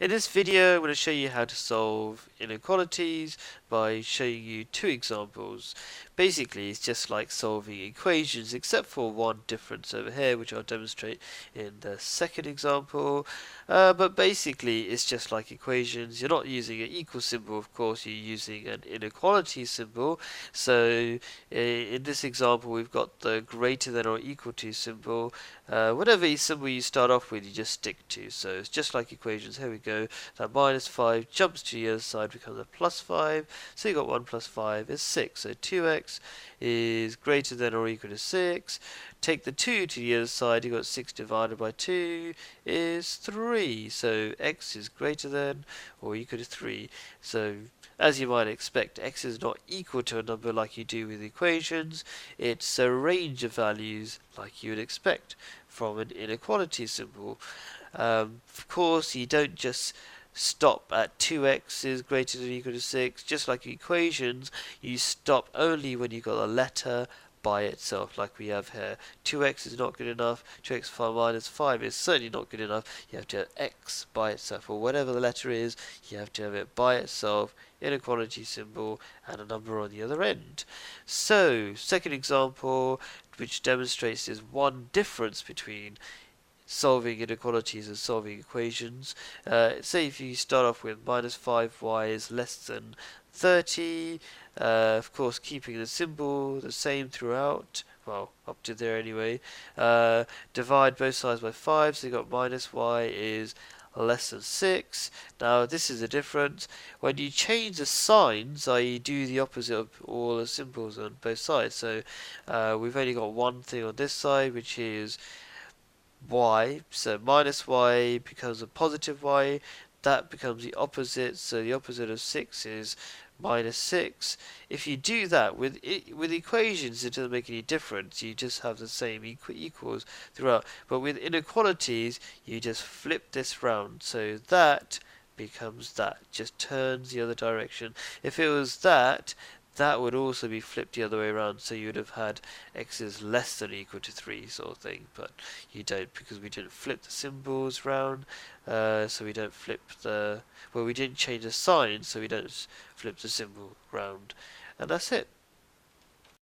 In this video, I'm going to show you how to solve inequalities by showing you two examples. Basically, it's just like solving equations, except for one difference over here, which I'll demonstrate in the second example. But basically, it's just like equations. You're not using an equal symbol, of course, you're using an inequality symbol. So, in this example, we've got the greater than or equal to symbol. Whatever symbol you start off with, you just stick to. So, it's just like equations. Here we go. That minus 5 jumps to the other side, becomes a plus 5. So you got 1 plus 5 is 6. So 2x is greater than or equal to 6. Take the 2 to the other side, you got 6 divided by 2 is 3. So x is greater than or equal to 3. So as you might expect, x is not equal to a number like you do with equations. It's a range of values like you would expect from an inequality symbol. Of course, you don't just stop at 2x is greater than or equal to 6. Just like equations, you stop only when you've got a letter by itself, like we have here. 2x is not good enough. 2x minus 5 is certainly not good enough. You have to have x by itself, or whatever the letter is, you have to have it by itself, inequality symbol, and a number on the other end. So, second example, which demonstrates there's one difference between solving inequalities and solving equations. Say if you start off with minus 5y is less than 30, of course keeping the symbol the same throughout, well, up to there anyway. Divide both sides by 5, so you got minus y is less than 6. Now this is the difference. When you change the signs, i.e. do the opposite of all the symbols on both sides, so we've only got one thing on this side, which is y, so minus y becomes a positive y, that becomes the opposite, so the opposite of 6 is minus 6. If you do that with equations, it doesn't make any difference, you just have the same equals throughout, but with inequalities you just flip this round, so that becomes that, just turns the other direction. If it was that would also be flipped the other way around, so you would have had x is less than or equal to 3 sort of thing, but you don't, because we didn't flip the symbols round, so we don't flip we didn't change the sign, so we don't flip the symbol round, and that's it.